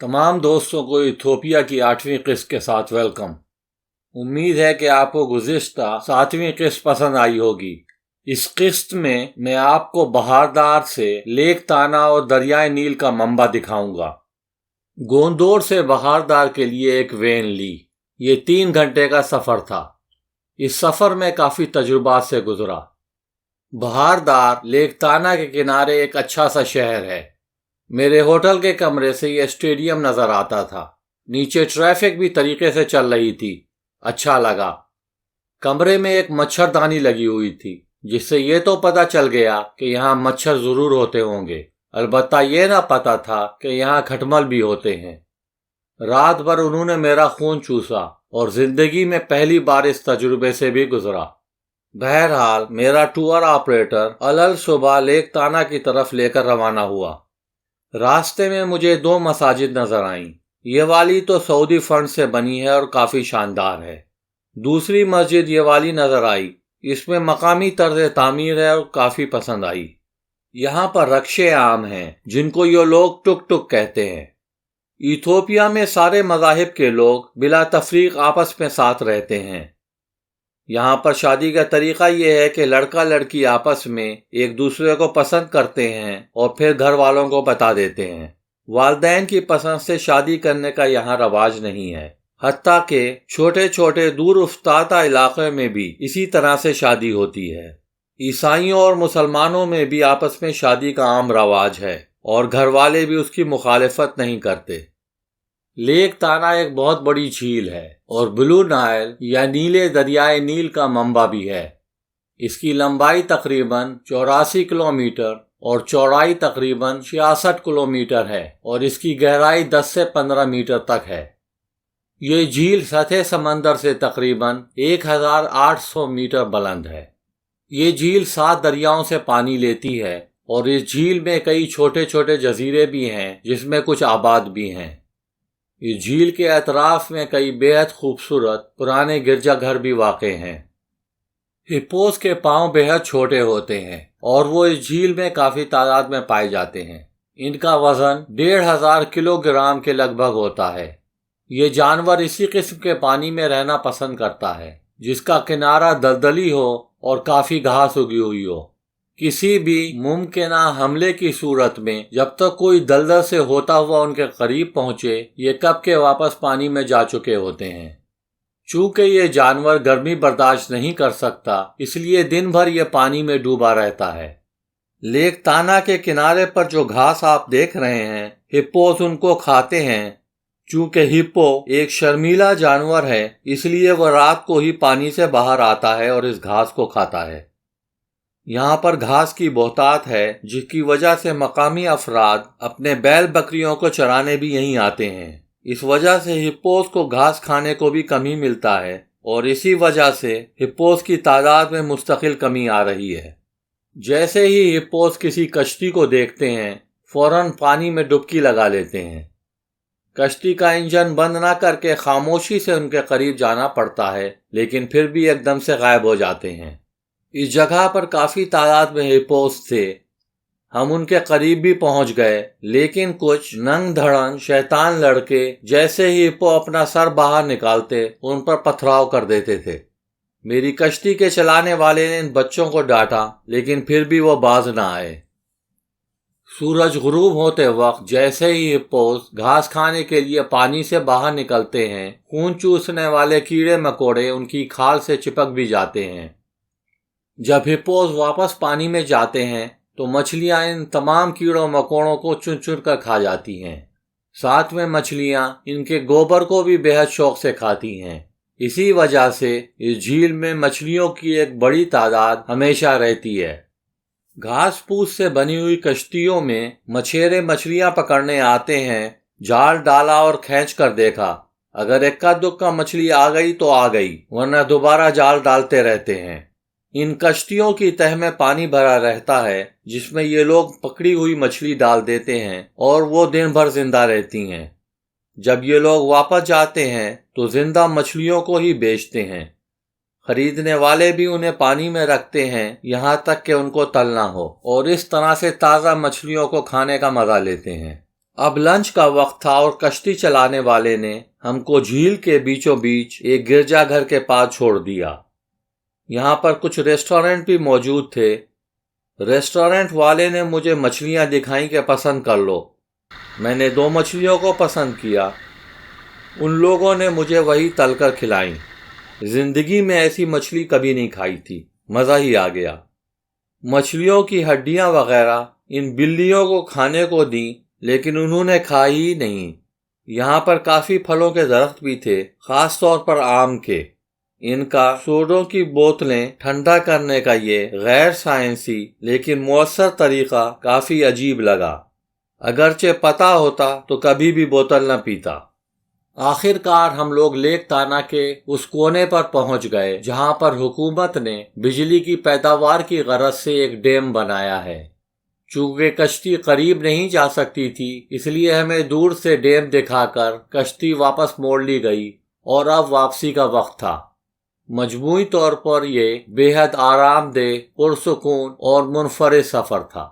तमाम दोस्तों को इथियोपिया की 8वीं किस्त के साथ वेलकम। उम्मीद है कि आपको गुज़िश्ता 7वीं किस्त पसंद आई होगी। इस किस्त में मैं आपको बहारदार से लेक ताना और दरियाए नील का मंबा दिखाऊंगा। गोंदोर से बहारदार के लिए एक वेन ली। ये 3 घंटे का सफ़र था। इस सफ़र में काफ़ी तजुर्बात से गुजरा। बहारदार लेक ताना के किनारे एक अच्छा सा शहर है। मेरे होटल के कमरे से यह स्टेडियम नज़र आता था। नीचे ट्रैफिक भी तरीके से चल रही थी। अच्छा लगा। कमरे में एक मच्छरदानी लगी हुई थी, जिससे यह तो पता चल गया कि यहाँ मच्छर ज़रूर होते होंगे। अलबत्ता यह ना पता था कि यहाँ खटमल भी होते हैं। रात भर उन्होंने मेरा खून चूसा और ज़िंदगी में पहली बार इस तजुर्बे से भी गुजरा। बहरहाल मेरा टूर ऑपरेटर अलल सुबह लेक ताना की तरफ लेकर रवाना हुआ। रास्ते में मुझे 2 मसाजिद नजर आईं। ये वाली तो सऊदी फंड से बनी है और काफ़ी शानदार है। दूसरी मस्जिद ये वाली नजर आई। इसमें मकामी तर्ज तामीर है और काफ़ी पसंद आई। यहाँ पर रक्शे आम हैं, जिनको ये लोग टुक टुक कहते हैं। इथियोपिया में सारे मज़ाहिब के लोग बिला तफरीक आपस में साथ रहते हैं। यहाँ पर शादी का तरीका यह है कि लड़का लड़की आपस में एक दूसरे को पसंद करते हैं और फिर घर वालों को बता देते हैं। वालिदैन की पसंद से शादी करने का यहाँ रवाज नहीं है। हत्ता के छोटे छोटे दूर उफ्तादा इलाके में भी इसी तरह से शादी होती है। ईसाइयों और मुसलमानों में भी आपस में शादी का आम रवाज है और घर वाले भी उसकी मुखालिफत नहीं करते। लेक ताना एक बहुत बड़ी झील है और ब्लू नाइल या नीले दरियाए नील का मंबा भी है। इसकी लंबाई तकरीबन 84 किलोमीटर और चौड़ाई तकरीबन 66 किलोमीटर है और इसकी गहराई 10 से 15 मीटर तक है। ये झील सतह समंदर से तकरीबन 1800 मीटर बुलंद है। ये झील 7 दरियाओं से पानी लेती है और इस झील में कई छोटे छोटे जजीरे भी हैं, जिसमें कुछ आबाद भी हैं। इस झील के अतराफ में कई बेहद खूबसूरत पुराने गिरजाघर भी वाक़ हैं। हिप्पोस के पांव बेहद छोटे होते हैं और वो इस झील में काफ़ी तादाद में पाए जाते हैं। इनका वज़न 1500 किलोग्राम के लगभग होता है। ये जानवर इसी किस्म के पानी में रहना पसंद करता है, जिसका किनारा दलदली हो और काफ़ी घास उगी हुई हो। किसी भी मुमकिन हमले की सूरत में जब तक कोई दलदल से होता हुआ उनके करीब पहुंचे, ये कब के वापस पानी में जा चुके होते हैं। चूंकि ये जानवर गर्मी बर्दाश्त नहीं कर सकता, इसलिए दिन भर ये पानी में डूबा रहता है। लेक ताना के किनारे पर जो घास आप देख रहे हैं, हिप्पोस उनको खाते हैं। चूंकि हिप्पो एक शर्मीला जानवर है, इसलिए वह रात को ही पानी से बाहर आता है और इस घास को खाता है। यहाँ पर घास की बहुतायत है, जिसकी वजह से मकामी अफराद अपने बैल बकरियों को चराने भी यहीं आते हैं। इस वजह से हिप्पोस को घास खाने को भी कमी मिलता है और इसी वजह से हिप्पोस की तादाद में मुस्तकिल कमी आ रही है। जैसे ही हिप्पोस किसी कश्ती को देखते हैं, फौरन पानी में डुबकी लगा लेते हैं। कश्ती का इंजन बंद ना करके खामोशी से उनके करीब जाना पड़ता है, लेकिन फिर भी एकदम से गायब हो जाते हैं। इस जगह पर काफ़ी तादाद में हिप्पोस थे। हम उनके करीब भी पहुंच गए, लेकिन कुछ नंग धड़न शैतान लड़के जैसे ही हिप्पो अपना सर बाहर निकालते, उन पर पथराव कर देते थे। मेरी कश्ती के चलाने वाले ने इन बच्चों को डांटा, लेकिन फिर भी वो बाज ना आए। सूरज गुरूब होते वक्त जैसे ही हिप्पोस घास खाने के लिए पानी से बाहर निकलते हैं, खून चूसने वाले कीड़े मकोड़े उनकी खाल से चिपक भी जाते हैं। जब हिप्पोस वापस पानी में जाते हैं तो मछलियां इन तमाम कीड़ों मकोड़ों को चुन चुन कर खा जाती हैं। साथ में मछलियां इनके गोबर को भी बेहद शौक से खाती हैं। इसी वजह से इस झील में मछलियों की एक बड़ी तादाद हमेशा रहती है। घास फूस से बनी हुई कश्तियों में मछेरे मछलियां पकड़ने आते हैं। जाल डाला और खींच कर देखा, अगर इक्का दुक्का मछली आ गई तो आ गई, वरना दोबारा जाल डालते रहते हैं। इन कश्तियों की तह में पानी भरा रहता है, जिसमें ये लोग पकड़ी हुई मछली डाल देते हैं और वो दिन भर जिंदा रहती हैं। जब ये लोग वापस जाते हैं तो जिंदा मछलियों को ही बेचते हैं। खरीदने वाले भी उन्हें पानी में रखते हैं, यहाँ तक कि उनको तलना हो, और इस तरह से ताज़ा मछलियों को खाने का मज़ा लेते हैं। اب لنچ کا وقت تھا اور کشتی چلانے والے نے ہم کو جھیل کے بیچوں بیچ ایک گرجا گھر کے پاس چھوڑ دیا۔ یہاں پر کچھ ریسٹورنٹ بھی موجود تھے۔ ریسٹورنٹ والے نے مجھے مچھلیاں دکھائیں کہ پسند کر لو۔ میں نے 2 مچھلیوں کو پسند کیا۔ ان لوگوں نے مجھے وہی تل کر کھلائیں۔ زندگی میں ایسی مچھلی کبھی نہیں کھائی تھی، مزہ ہی آ گیا۔ مچھلیوں کی ہڈیاں وغیرہ ان بلیوں کو کھانے کو دیں، لیکن انہوں نے کھائی ہی نہیں۔ یہاں پر کافی پھلوں کے درخت بھی تھے، خاص طور پر آم کے۔ ان کا سوڈوں کی بوتلیں ٹھنڈا کرنے کا یہ غیر سائنسی لیکن مؤثر طریقہ کافی عجیب لگا۔ اگرچہ پتہ ہوتا تو کبھی بھی بوتل نہ پیتا۔ آخر کار ہم لوگ لیک تانا کے اس کونے پر پہنچ گئے جہاں پر حکومت نے بجلی کی پیداوار کی غرض سے ایک ڈیم بنایا ہے۔ چونکہ کشتی قریب نہیں جا سکتی تھی، اس لیے ہمیں دور سے ڈیم دکھا کر کشتی واپس موڑ لی گئی اور اب واپسی کا وقت تھا۔ مجموعی طور پر یہ بے حد آرام دہ، پرسکون اور منفرد سفر تھا۔